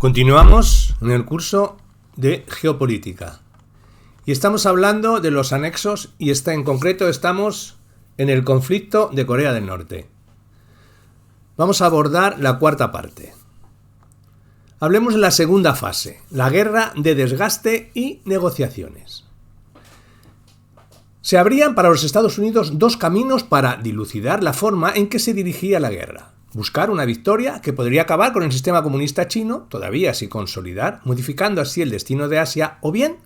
Continuamos en el curso de geopolítica y estamos hablando de los anexos y en concreto estamos en el conflicto de Corea del Norte. Vamos a abordar la cuarta parte. Hablemos de la segunda fase, la guerra de desgaste y negociaciones. Se abrían para los Estados Unidos dos caminos para dilucidar la forma en que se dirigía la guerra. Buscar una victoria que podría acabar con el sistema comunista chino, todavía sin consolidar, modificando así el destino de Asia, o bien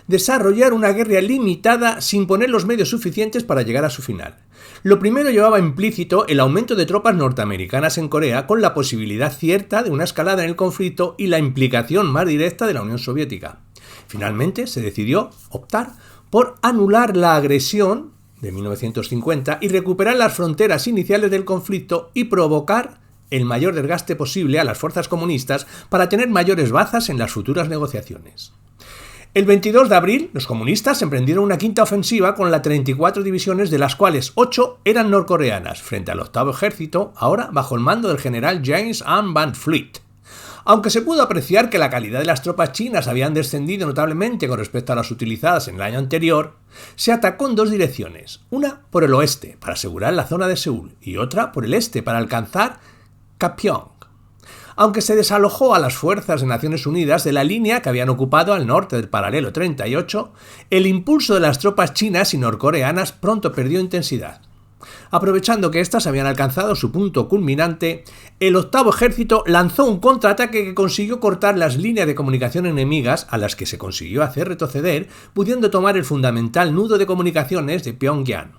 desarrollar una guerra limitada sin poner los medios suficientes para llegar a su final. Lo primero llevaba implícito el aumento de tropas norteamericanas en Corea, con la posibilidad cierta de una escalada en el conflicto y la implicación más directa de la Unión Soviética. Finalmente se decidió optar por anular la agresión de 1950 y recuperar las fronteras iniciales del conflicto y provocar el mayor desgaste posible a las fuerzas comunistas para tener mayores bazas en las futuras negociaciones. El 22 de abril, los comunistas emprendieron una quinta ofensiva con las 34 divisiones, de las cuales 8 eran norcoreanas, frente al octavo ejército, ahora bajo el mando del general James M. Van Fleet. Aunque se pudo apreciar que la calidad de las tropas chinas habían descendido notablemente con respecto a las utilizadas en el año anterior, se atacó en dos direcciones, una por el oeste, para asegurar la zona de Seúl, y otra por el este, para alcanzar Gapyeong. Aunque se desalojó a las fuerzas de Naciones Unidas de la línea que habían ocupado al norte del paralelo 38, el impulso de las tropas chinas y norcoreanas pronto perdió intensidad. Aprovechando que éstas habían alcanzado su punto culminante, el octavo ejército lanzó un contraataque que consiguió cortar las líneas de comunicación enemigas, a las que se consiguió hacer retroceder, pudiendo tomar el fundamental nudo de comunicaciones de Pyongyang.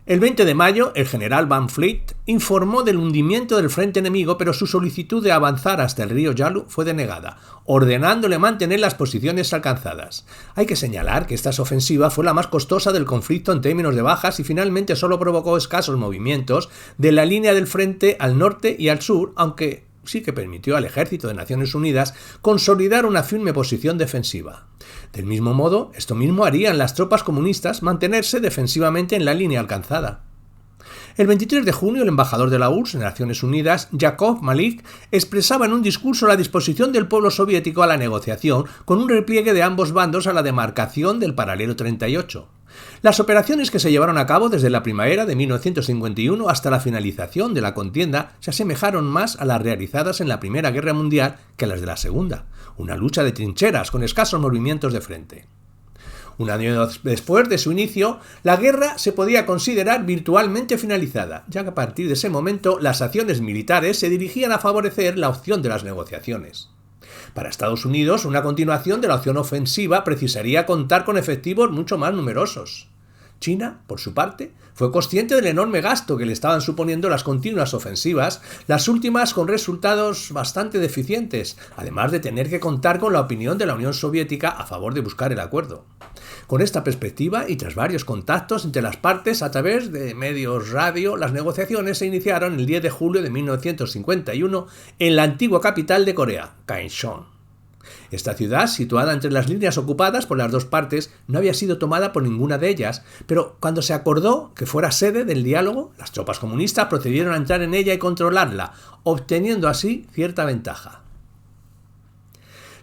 El 20 de mayo, el general Van Fleet informó del hundimiento del frente enemigo, pero su solicitud de avanzar hasta el río Yalu fue denegada, ordenándole mantener las posiciones alcanzadas. Hay que señalar que esta ofensiva fue la más costosa del conflicto en términos de bajas y finalmente solo provocó escasos movimientos de la línea del frente al norte y al sur, aunque sí que permitió al ejército de Naciones Unidas consolidar una firme posición defensiva. Del mismo modo, esto mismo harían las tropas comunistas, mantenerse defensivamente en la línea alcanzada. El 23 de junio, el embajador de la URSS en Naciones Unidas, Yakov Malik, expresaba en un discurso la disposición del pueblo soviético a la negociación, con un repliegue de ambos bandos a la demarcación del paralelo 38. Las operaciones que se llevaron a cabo desde la primavera de 1951 hasta la finalización de la contienda se asemejaron más a las realizadas en la Primera Guerra Mundial que a las de la Segunda, una lucha de trincheras con escasos movimientos de frente. Un año después de su inicio, la guerra se podía considerar virtualmente finalizada, ya que a partir de ese momento las acciones militares se dirigían a favorecer la opción de las negociaciones. Para Estados Unidos, una continuación de la opción ofensiva precisaría contar con efectivos mucho más numerosos. China, por su parte, fue consciente del enorme gasto que le estaban suponiendo las continuas ofensivas, las últimas con resultados bastante deficientes, además de tener que contar con la opinión de la Unión Soviética a favor de buscar el acuerdo. Con esta perspectiva y tras varios contactos entre las partes a través de medios radio, las negociaciones se iniciaron el 10 de julio de 1951 en la antigua capital de Corea, Kaesong. Esta ciudad, situada entre las líneas ocupadas por las dos partes, no había sido tomada por ninguna de ellas, pero cuando se acordó que fuera sede del diálogo, las tropas comunistas procedieron a entrar en ella y controlarla, obteniendo así cierta ventaja.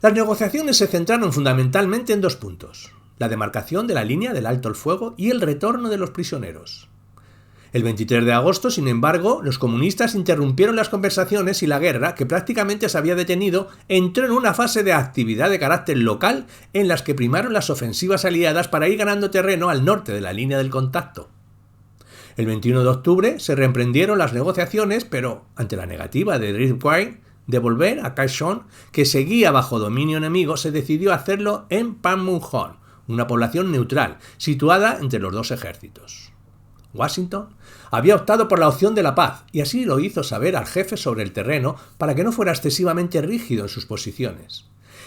Las negociaciones se centraron fundamentalmente en dos puntos: la demarcación de la línea del alto el fuego y el retorno de los prisioneros. El 23 de agosto, sin embargo, los comunistas interrumpieron las conversaciones y la guerra, que prácticamente se había detenido, entró en una fase de actividad de carácter local en las que primaron las ofensivas aliadas para ir ganando terreno al norte de la línea del contacto. El 21 de octubre se reemprendieron las negociaciones, pero ante la negativa de Ridgway de volver a Kaesong, que seguía bajo dominio enemigo, se decidió hacerlo en Panmunjom, una población neutral, situada entre los dos ejércitos. Washington había optado por la opción de la paz y así lo hizo saber al jefe sobre el terreno para que no fuera excesivamente rígido en sus posiciones.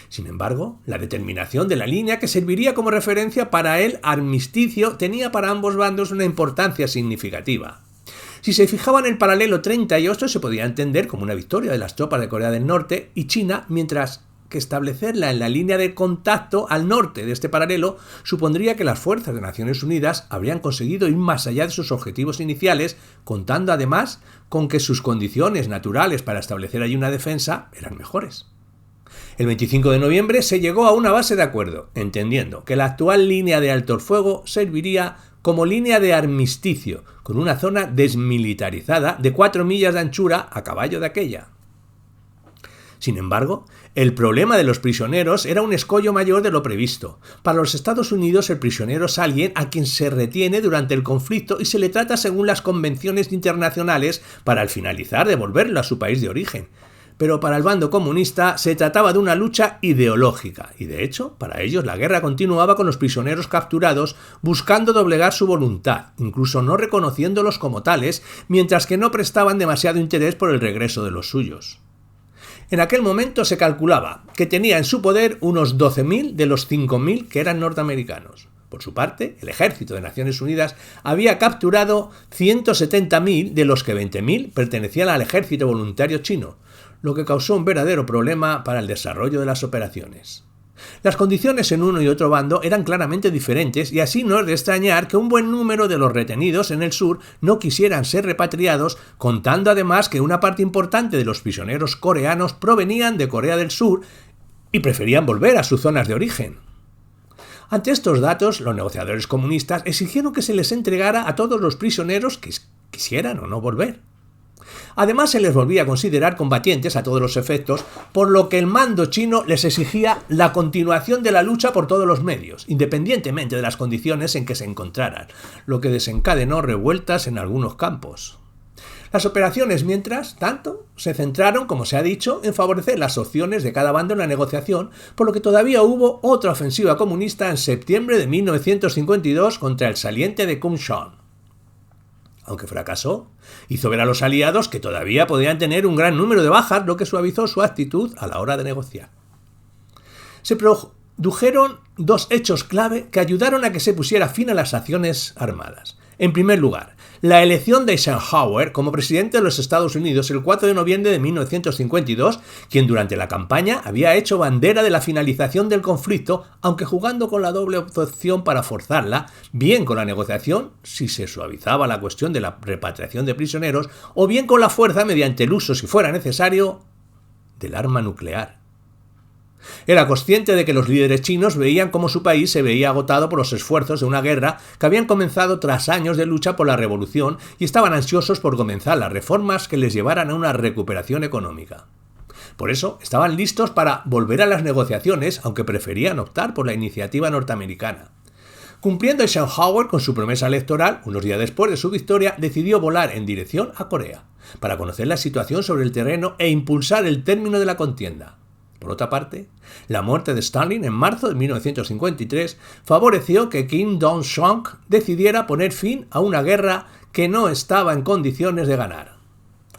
Sin embargo, la determinación de la línea que serviría como referencia para el armisticio tenía para ambos bandos una importancia significativa. Si se fijaba en el paralelo 38 se podía entender como una victoria de las tropas de Corea del Norte y China, mientras que establecerla en la línea de contacto al norte de este paralelo supondría que las fuerzas de Naciones Unidas habrían conseguido ir más allá de sus objetivos iniciales, contando además con que sus condiciones naturales para establecer allí una defensa eran mejores. El 25 de noviembre se llegó a una base de acuerdo, entendiendo que la actual línea de alto el fuego serviría como línea de armisticio, con una zona desmilitarizada de 4 millas de anchura a caballo de aquella. Sin embargo, el problema de los prisioneros era un escollo mayor de lo previsto. Para los Estados Unidos, el prisionero es alguien a quien se retiene durante el conflicto y se le trata según las convenciones internacionales para al finalizar devolverlo a su país de origen. Pero para el bando comunista se trataba de una lucha ideológica y de hecho, para ellos la guerra continuaba con los prisioneros capturados buscando doblegar su voluntad, incluso no reconociéndolos como tales, mientras que no prestaban demasiado interés por el regreso de los suyos. En aquel momento se calculaba que tenía en su poder unos 12.000 de los 5.000 que eran norteamericanos. Por su parte, el ejército de Naciones Unidas había capturado 170.000 de los que 20.000 pertenecían al ejército voluntario chino, lo que causó un verdadero problema para el desarrollo de las operaciones. Las condiciones en uno y otro bando eran claramente diferentes y así no es de extrañar que un buen número de los retenidos en el sur no quisieran ser repatriados, contando además que una parte importante de los prisioneros coreanos provenían de Corea del Sur y preferían volver a sus zonas de origen. Ante estos datos, los negociadores comunistas exigieron que se les entregara a todos los prisioneros que quisieran o no volver. Además, se les volvía a considerar combatientes a todos los efectos, por lo que el mando chino les exigía la continuación de la lucha por todos los medios, independientemente de las condiciones en que se encontraran, lo que desencadenó revueltas en algunos campos. Las operaciones, mientras tanto, se centraron, como se ha dicho, en favorecer las opciones de cada bando en la negociación, por lo que todavía hubo otra ofensiva comunista en septiembre de 1952 contra el saliente de Kumsan. Aunque fracasó, hizo ver a los aliados que todavía podían tener un gran número de bajas, lo que suavizó su actitud a la hora de negociar. Se produjeron dos hechos clave que ayudaron a que se pusiera fin a las acciones armadas. En primer lugar, la elección de Eisenhower como presidente de los Estados Unidos el 4 de noviembre de 1952, quien durante la campaña había hecho bandera de la finalización del conflicto, aunque jugando con la doble opción para forzarla, bien con la negociación, si se suavizaba la cuestión de la repatriación de prisioneros, o bien con la fuerza mediante el uso, si fuera necesario, del arma nuclear. Era consciente de que los líderes chinos veían cómo su país se veía agotado por los esfuerzos de una guerra que habían comenzado tras años de lucha por la revolución y estaban ansiosos por comenzar las reformas que les llevaran a una recuperación económica. Por eso estaban listos para volver a las negociaciones, aunque preferían optar por la iniciativa norteamericana. Cumpliendo Eisenhower con su promesa electoral, unos días después de su victoria, decidió volar en dirección a Corea, para conocer la situación sobre el terreno e impulsar el término de la contienda. Por otra parte, la muerte de Stalin en marzo de 1953 favoreció que Kim Dae-jung decidiera poner fin a una guerra que no estaba en condiciones de ganar.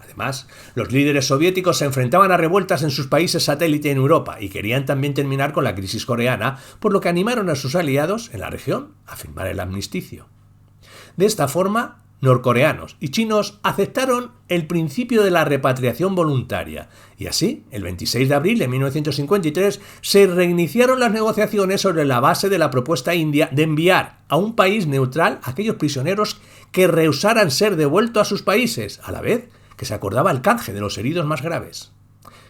Además, los líderes soviéticos se enfrentaban a revueltas en sus países satélite en Europa y querían también terminar con la crisis coreana, por lo que animaron a sus aliados en la región a firmar el armisticio. De esta forma, norcoreanos y chinos aceptaron el principio de la repatriación voluntaria y así, el 26 de abril de 1953, se reiniciaron las negociaciones sobre la base de la propuesta india de enviar a un país neutral a aquellos prisioneros que rehusaran ser devueltos a sus países, a la vez que se acordaba el canje de los heridos más graves.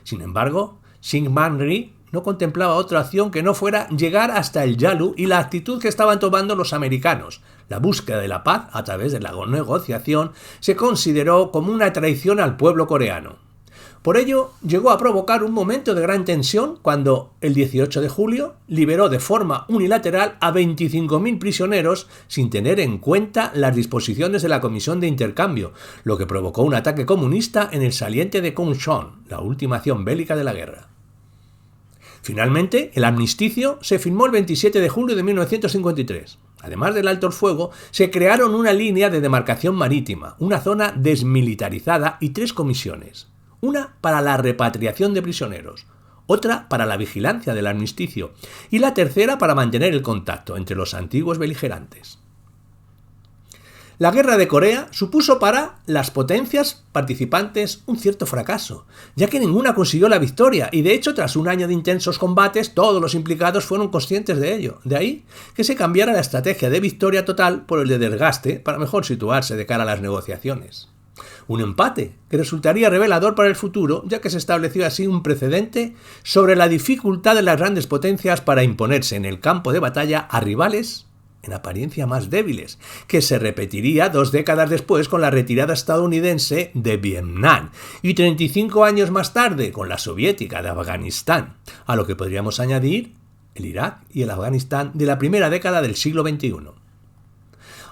Sin embargo, Syngman Rhee no contemplaba otra opción que no fuera llegar hasta el Yalu y la actitud que estaban tomando los americanos. La búsqueda de la paz a través de la negociación se consideró como una traición al pueblo coreano. Por ello, llegó a provocar un momento de gran tensión cuando, el 18 de julio, liberó de forma unilateral a 25.000 prisioneros sin tener en cuenta las disposiciones de la Comisión de Intercambio, lo que provocó un ataque comunista en el saliente de Kumsan, la última acción bélica de la guerra. Finalmente, el armisticio se firmó el 27 de julio de 1953. Además del alto el fuego, se crearon una línea de demarcación marítima, una zona desmilitarizada y 3 comisiones. Una para la repatriación de prisioneros, otra para la vigilancia del armisticio y la tercera para mantener el contacto entre los antiguos beligerantes. La guerra de Corea supuso para las potencias participantes un cierto fracaso, ya que ninguna consiguió la victoria y de hecho tras un año de intensos combates todos los implicados fueron conscientes de ello. De ahí que se cambiara la estrategia de victoria total por el de desgaste para mejor situarse de cara a las negociaciones. Un empate que resultaría revelador para el futuro, ya que se estableció así un precedente sobre la dificultad de las grandes potencias para imponerse en el campo de batalla a rivales en apariencia más débiles, que se repetiría 2 décadas después con la retirada estadounidense de Vietnam y 35 años más tarde con la soviética de Afganistán, a lo que podríamos añadir el Irak y el Afganistán de la primera década del siglo XXI.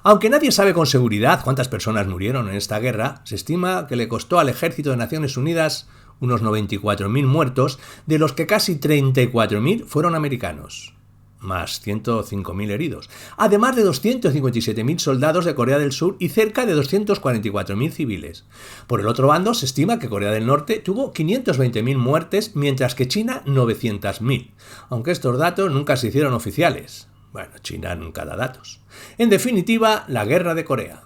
Aunque nadie sabe con seguridad cuántas personas murieron en esta guerra, se estima que le costó al ejército de Naciones Unidas unos 94.000 muertos, de los que casi 34.000 fueron americanos, más 105.000 heridos, además de 257.000 soldados de Corea del Sur y cerca de 244.000 civiles. Por el otro bando, se estima que Corea del Norte tuvo 520.000 muertes, mientras que China 900.000, aunque estos datos nunca se hicieron oficiales. Bueno, China nunca da datos. En definitiva, la guerra de Corea.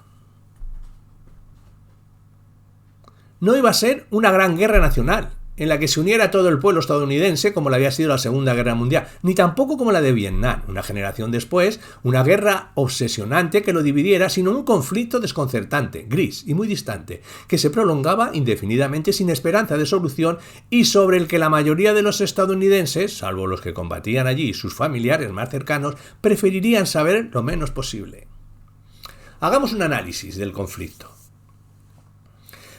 No iba a ser una gran guerra nacional, en la que se uniera todo el pueblo estadounidense como lo había sido la Segunda Guerra Mundial, ni tampoco como la de Vietnam, una generación después, una guerra obsesionante que lo dividiera, sino un conflicto desconcertante, gris y muy distante, que se prolongaba indefinidamente sin esperanza de solución y sobre el que la mayoría de los estadounidenses, salvo los que combatían allí y sus familiares más cercanos, preferirían saber lo menos posible. Hagamos un análisis del conflicto.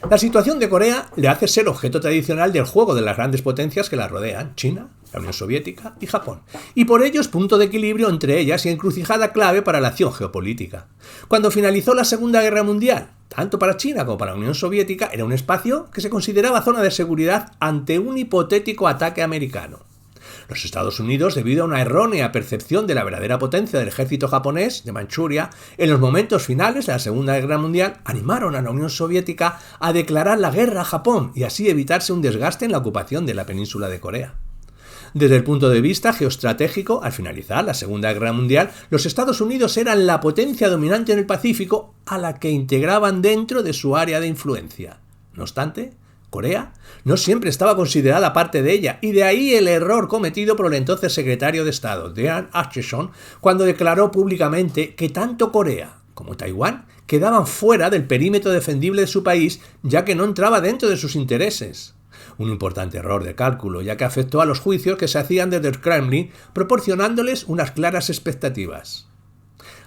La situación de Corea le hace ser objeto tradicional del juego de las grandes potencias que la rodean, China, la Unión Soviética y Japón, y por ello es punto de equilibrio entre ellas y encrucijada clave para la acción geopolítica. Cuando finalizó la Segunda Guerra Mundial, tanto para China como para la Unión Soviética era un espacio que se consideraba zona de seguridad ante un hipotético ataque americano. Los Estados Unidos, debido a una errónea percepción de la verdadera potencia del ejército japonés de Manchuria, en los momentos finales de la Segunda Guerra Mundial, animaron a la Unión Soviética a declarar la guerra a Japón y así evitarse un desgaste en la ocupación de la península de Corea. Desde el punto de vista geoestratégico, al finalizar la Segunda Guerra Mundial, los Estados Unidos eran la potencia dominante en el Pacífico a la que integraban dentro de su área de influencia. No obstante, Corea no siempre estaba considerada parte de ella, y de ahí el error cometido por el entonces secretario de Estado, Dean Acheson, cuando declaró públicamente que tanto Corea como Taiwán quedaban fuera del perímetro defendible de su país, ya que no entraba dentro de sus intereses. Un importante error de cálculo, ya que afectó a los juicios que se hacían desde el Kremlin, proporcionándoles unas claras expectativas.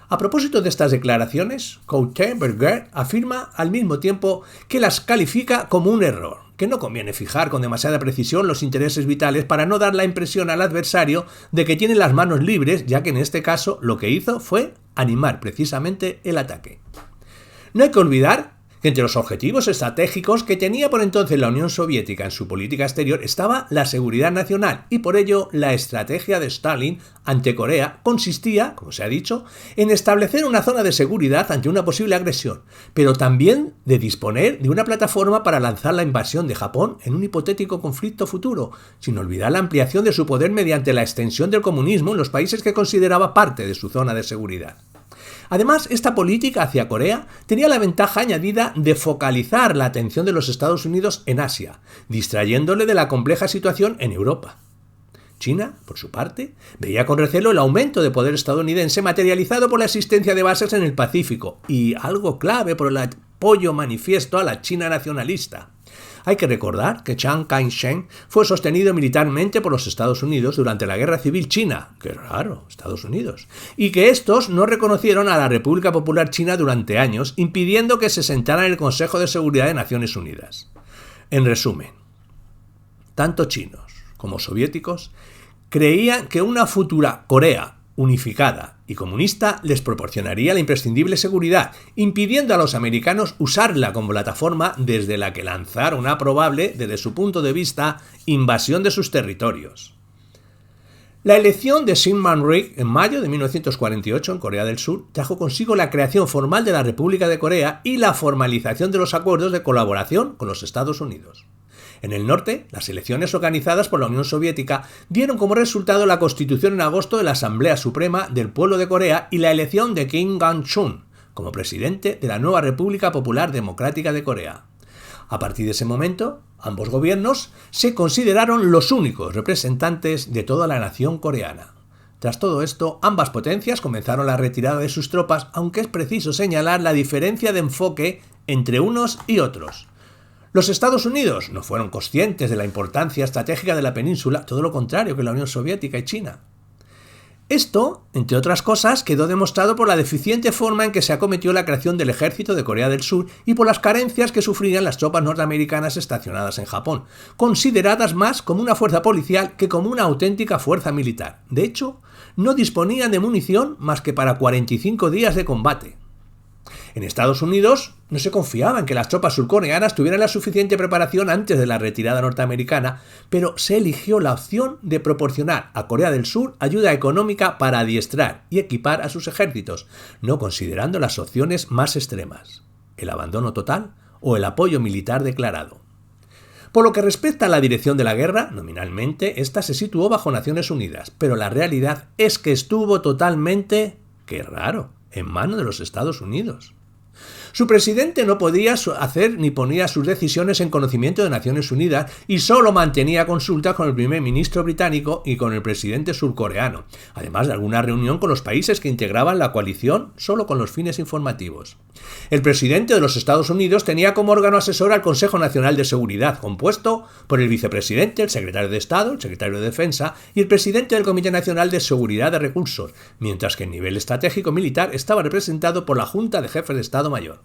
A propósito de estas declaraciones, Coutet-Berger afirma al mismo tiempo que las califica como un error, que no conviene fijar con demasiada precisión los intereses vitales para no dar la impresión al adversario de que tiene las manos libres, ya que en este caso lo que hizo fue animar precisamente el ataque. No hay que olvidar que entre los objetivos estratégicos que tenía por entonces la Unión Soviética en su política exterior estaba la seguridad nacional y por ello la estrategia de Stalin ante Corea consistía, como se ha dicho, en establecer una zona de seguridad ante una posible agresión, pero también de disponer de una plataforma para lanzar la invasión de Japón en un hipotético conflicto futuro, sin olvidar la ampliación de su poder mediante la extensión del comunismo en los países que consideraba parte de su zona de seguridad. Además, esta política hacia Corea tenía la ventaja añadida de focalizar la atención de los Estados Unidos en Asia, distrayéndole de la compleja situación en Europa. China, por su parte, veía con recelo el aumento de poder estadounidense materializado por la existencia de bases en el Pacífico y algo clave por el apoyo manifiesto a la China nacionalista. Hay que recordar que Chiang Kai-shek fue sostenido militarmente por los Estados Unidos durante la Guerra Civil China, ¡qué raro, Estados Unidos!, y que estos no reconocieron a la República Popular China durante años, impidiendo que se sentara en el Consejo de Seguridad de Naciones Unidas. En resumen, tanto chinos como soviéticos creían que una futura Corea unificada y comunista les proporcionaría la imprescindible seguridad, impidiendo a los americanos usarla como plataforma desde la que lanzar una probable, desde su punto de vista, invasión de sus territorios. La elección de Syngman Rhee en mayo de 1948 en Corea del Sur trajo consigo la creación formal de la República de Corea y la formalización de los acuerdos de colaboración con los Estados Unidos. En el norte, las elecciones organizadas por la Unión Soviética dieron como resultado la constitución en agosto de la Asamblea Suprema del Pueblo de Corea y la elección de Kim Jong-un como presidente de la nueva República Popular Democrática de Corea. A partir de ese momento, ambos gobiernos se consideraron los únicos representantes de toda la nación coreana. Tras todo esto, ambas potencias comenzaron la retirada de sus tropas, aunque es preciso señalar la diferencia de enfoque entre unos y otros. Los Estados Unidos no fueron conscientes de la importancia estratégica de la península, todo lo contrario que la Unión Soviética y China. Esto, entre otras cosas, quedó demostrado por la deficiente forma en que se acometió la creación del ejército de Corea del Sur y por las carencias que sufrían las tropas norteamericanas estacionadas en Japón, consideradas más como una fuerza policial que como una auténtica fuerza militar. De hecho, no disponían de munición más que para 45 días de combate. En Estados Unidos no se confiaba en que las tropas surcoreanas tuvieran la suficiente preparación antes de la retirada norteamericana, pero se eligió la opción de proporcionar a Corea del Sur ayuda económica para adiestrar y equipar a sus ejércitos, no considerando las opciones más extremas, el abandono total o el apoyo militar declarado. Por lo que respecta a la dirección de la guerra, nominalmente, esta se situó bajo Naciones Unidas, pero la realidad es que estuvo totalmente, qué raro, en manos de los Estados Unidos. Su presidente no podía hacer ni ponía sus decisiones en conocimiento de Naciones Unidas y solo mantenía consultas con el primer ministro británico y con el presidente surcoreano, además de alguna reunión con los países que integraban la coalición solo con los fines informativos. El presidente de los Estados Unidos tenía como órgano asesor al Consejo Nacional de Seguridad, compuesto por el vicepresidente, el secretario de Estado, el secretario de Defensa y el presidente del Comité Nacional de Seguridad de Recursos, mientras que el nivel estratégico militar estaba representado por la Junta de Jefes de Estado Mayor.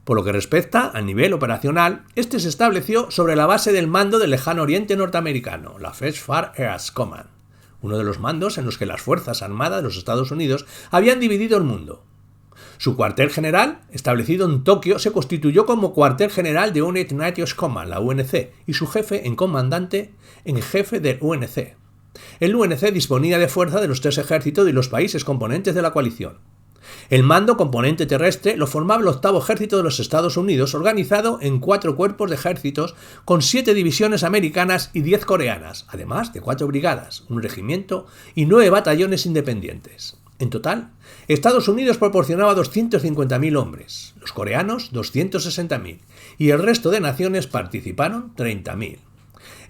Por lo que respecta al nivel operacional, este se estableció sobre la base del mando del lejano oriente norteamericano, la First Far East Command, uno de los mandos en los que las Fuerzas Armadas de los Estados Unidos habían dividido el mundo. Su cuartel general, establecido en Tokio, se constituyó como cuartel general de United Nations Command, la UNC, y su jefe en comandante en jefe del UNC. El UNC disponía de fuerza de los tres ejércitos y los países componentes de la coalición. El mando componente terrestre lo formaba el 8º Ejército de los Estados Unidos, organizado en 4 cuerpos de ejércitos con 7 divisiones americanas y 10 coreanas, además de 4 brigadas, un regimiento y 9 batallones independientes. En total, Estados Unidos proporcionaba 250.000 hombres, los coreanos 260.000 y el resto de naciones participaron 30.000.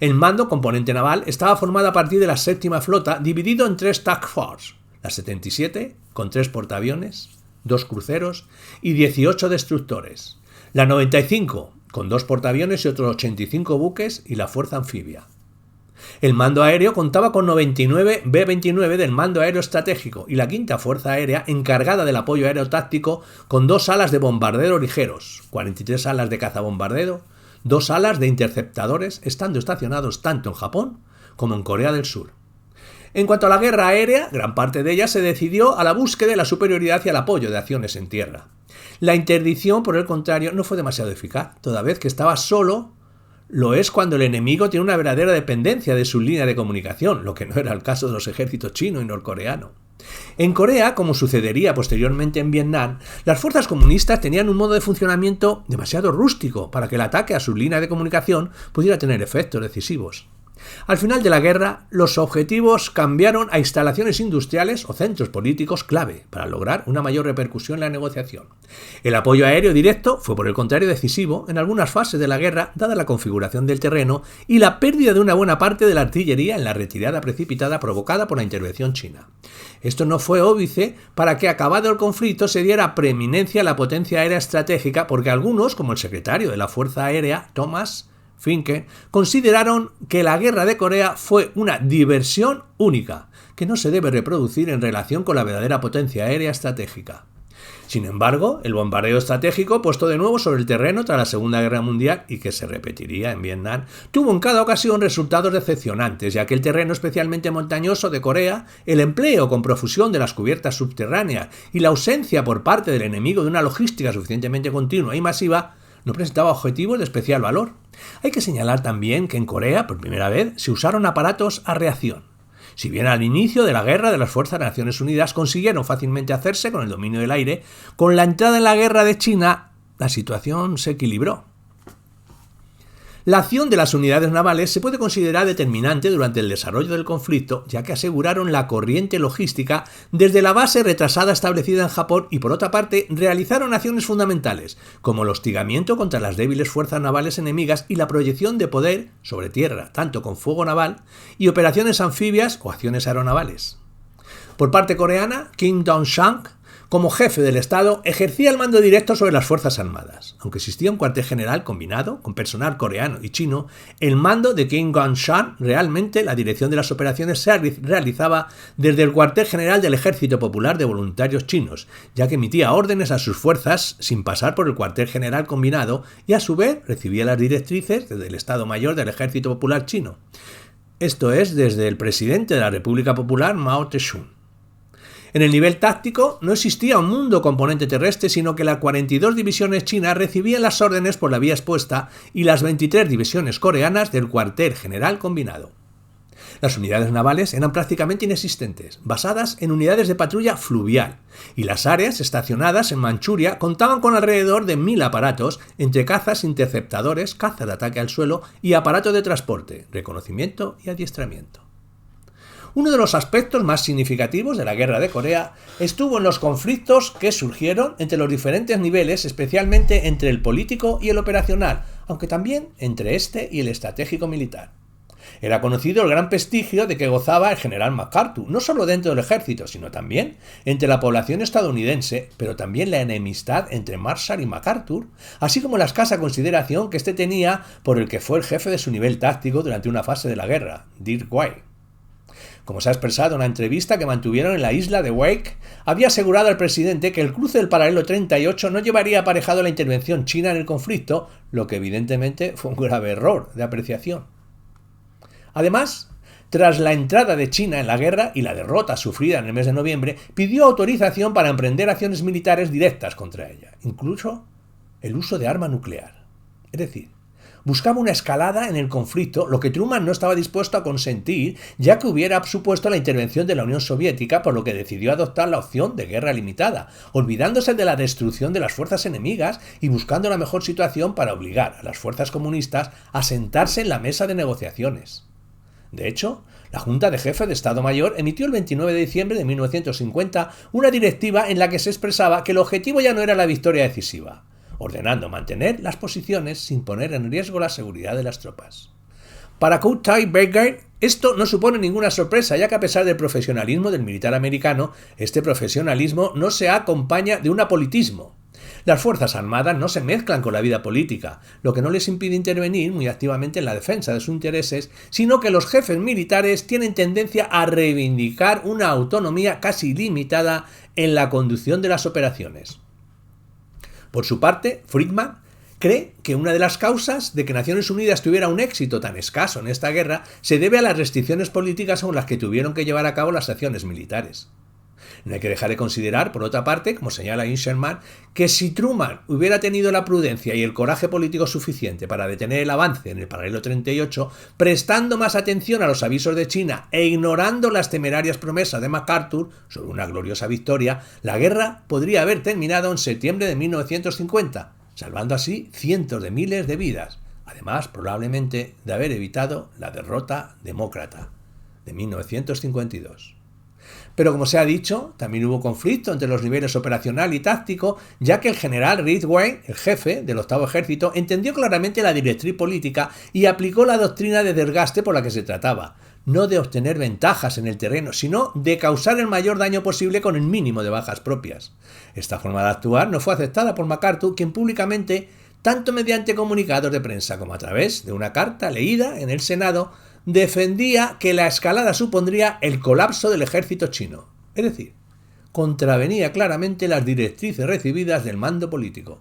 El mando componente naval estaba formado a partir de la 7ª Flota, dividido en 3 Task Force, la 77 con 3 portaaviones, 2 cruceros y 18 destructores, la 95 con 2 portaaviones y otros 85 buques y la fuerza anfibia. El mando aéreo contaba con 99 B-29 del mando aéreo estratégico y la 5ª Fuerza Aérea encargada del apoyo aéreo táctico con 2 alas de bombardero ligeros, 43 alas de cazabombardero, 2 alas de interceptadores, estando estacionados tanto en Japón como en Corea del Sur. En cuanto a la guerra aérea, gran parte de ella se decidió a la búsqueda de la superioridad y al apoyo de acciones en tierra. La interdicción, por el contrario, no fue demasiado eficaz, toda vez que estaba solo. Lo es cuando el enemigo tiene una verdadera dependencia de su línea de comunicación, lo que no era el caso de los ejércitos chino y norcoreano. En Corea, como sucedería posteriormente en Vietnam, las fuerzas comunistas tenían un modo de funcionamiento demasiado rústico para que el ataque a su línea de comunicación pudiera tener efectos decisivos. Al final de la guerra, los objetivos cambiaron a instalaciones industriales o centros políticos clave para lograr una mayor repercusión en la negociación. El apoyo aéreo directo fue, por el contrario, decisivo en algunas fases de la guerra, dada la configuración del terreno y la pérdida de una buena parte de la artillería en la retirada precipitada provocada por la intervención china. Esto no fue óbice para que, acabado el conflicto, se diera preeminencia a la potencia aérea estratégica, porque algunos, como el secretario de la Fuerza Aérea, Thomas Finken, consideraron que la guerra de Corea fue una diversión única, que no se debe reproducir en relación con la verdadera potencia aérea estratégica. Sin embargo, el bombardeo estratégico, puesto de nuevo sobre el terreno tras la Segunda Guerra Mundial y que se repetiría en Vietnam, tuvo en cada ocasión resultados decepcionantes, ya que el terreno especialmente montañoso de Corea, el empleo con profusión de las cubiertas subterráneas y la ausencia por parte del enemigo de una logística suficientemente continua y masiva no presentaba objetivos de especial valor. Hay que señalar también que en Corea, por primera vez, se usaron aparatos a reacción. Si bien al inicio de la guerra de las fuerzas de Naciones Unidas consiguieron fácilmente hacerse con el dominio del aire, con la entrada en la guerra de China, la situación se equilibró. La acción de las unidades navales se puede considerar determinante durante el desarrollo del conflicto, ya que aseguraron la corriente logística desde la base retrasada establecida en Japón y, por otra parte, realizaron acciones fundamentales, como el hostigamiento contra las débiles fuerzas navales enemigas y la proyección de poder sobre tierra, tanto con fuego naval y operaciones anfibias o acciones aeronavales. Por parte coreana, Kim Dong-shang, como jefe del Estado, ejercía el mando directo sobre las Fuerzas Armadas. Aunque existía un cuartel general combinado, con personal coreano y chino, el mando de Kim Dong-shang, realmente la dirección de las operaciones se realizaba desde el cuartel general del Ejército Popular de Voluntarios Chinos, ya que emitía órdenes a sus fuerzas sin pasar por el cuartel general combinado y a su vez recibía las directrices desde el Estado Mayor del Ejército Popular Chino. Esto es, desde el presidente de la República Popular, Mao Tse-tung. En el nivel táctico no existía un mundo componente terrestre, sino que las 42 divisiones chinas recibían las órdenes por la vía expuesta y las 23 divisiones coreanas del cuartel general combinado. Las unidades navales eran prácticamente inexistentes, basadas en unidades de patrulla fluvial, y las áreas estacionadas en Manchuria contaban con alrededor de 1000 aparatos, entre cazas interceptadores, cazas de ataque al suelo y aparatos de transporte, reconocimiento y adiestramiento. Uno de los aspectos más significativos de la Guerra de Corea estuvo en los conflictos que surgieron entre los diferentes niveles, especialmente entre el político y el operacional, aunque también entre este y el estratégico militar. Era conocido el gran prestigio de que gozaba el general MacArthur, no solo dentro del ejército, sino también entre la población estadounidense, pero también la enemistad entre Marshall y MacArthur, así como la escasa consideración que éste tenía por el que fue el jefe de su nivel táctico durante una fase de la guerra, Dirk White. Como se ha expresado en una entrevista que mantuvieron en la isla de Wake, había asegurado al presidente que el cruce del paralelo 38 no llevaría aparejado la intervención china en el conflicto, lo que evidentemente fue un grave error de apreciación. Además, tras la entrada de China en la guerra y la derrota sufrida en el mes de noviembre, pidió autorización para emprender acciones militares directas contra ella, incluso el uso de arma nuclear. Es decir, buscaba una escalada en el conflicto, lo que Truman no estaba dispuesto a consentir, ya que hubiera supuesto la intervención de la Unión Soviética, por lo que decidió adoptar la opción de guerra limitada, olvidándose de la destrucción de las fuerzas enemigas y buscando la mejor situación para obligar a las fuerzas comunistas a sentarse en la mesa de negociaciones. De hecho, la Junta de Jefes de Estado Mayor emitió el 29 de diciembre de 1950 una directiva en la que se expresaba que el objetivo ya no era la victoria decisiva, ordenando mantener las posiciones sin poner en riesgo la seguridad de las tropas. Para Kurt Berger, esto no supone ninguna sorpresa, ya que a pesar del profesionalismo del militar americano, este profesionalismo no se acompaña de un apolitismo. Las Fuerzas Armadas no se mezclan con la vida política, lo que no les impide intervenir muy activamente en la defensa de sus intereses, sino que los jefes militares tienen tendencia a reivindicar una autonomía casi ilimitada en la conducción de las operaciones. Por su parte, Friedman cree que una de las causas de que Naciones Unidas tuviera un éxito tan escaso en esta guerra se debe a las restricciones políticas con las que tuvieron que llevar a cabo las acciones militares. No hay que dejar de considerar, por otra parte, como señala Insherman, que si Truman hubiera tenido la prudencia y el coraje político suficiente para detener el avance en el paralelo 38, prestando más atención a los avisos de China e ignorando las temerarias promesas de MacArthur sobre una gloriosa victoria, la guerra podría haber terminado en septiembre de 1950, salvando así cientos de miles de vidas, además probablemente de haber evitado la derrota demócrata de 1952. Pero como se ha dicho, también hubo conflicto entre los niveles operacional y táctico, ya que el general Ridgway, el jefe del octavo ejército, entendió claramente la directriz política y aplicó la doctrina de desgaste por la que se trataba, no de obtener ventajas en el terreno, sino de causar el mayor daño posible con el mínimo de bajas propias. Esta forma de actuar no fue aceptada por MacArthur, quien públicamente, tanto mediante comunicados de prensa como a través de una carta leída en el Senado, defendía que la escalada supondría el colapso del ejército chino, es decir, contravenía claramente las directrices recibidas del mando político.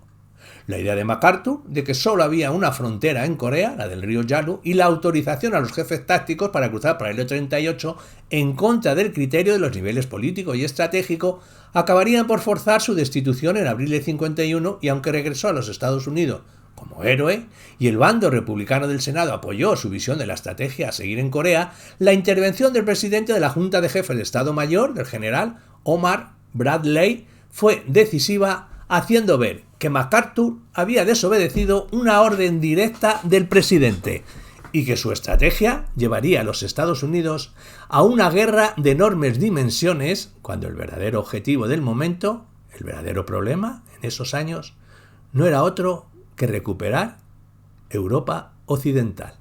La idea de MacArthur de que solo había una frontera en Corea, la del río Yalu, y la autorización a los jefes tácticos para cruzar para el 38 en contra del criterio de los niveles político y estratégico, acabarían por forzar su destitución en abril del 51 y aunque regresó a los Estados Unidos como héroe, y el bando republicano del Senado apoyó su visión de la estrategia a seguir en Corea, la intervención del presidente de la Junta de Jefes de Estado Mayor, del general Omar Bradley, fue decisiva haciendo ver que MacArthur había desobedecido una orden directa del presidente y que su estrategia llevaría a los Estados Unidos a una guerra de enormes dimensiones, cuando el verdadero objetivo del momento, el verdadero problema en esos años, no era otro que recuperar Europa occidental.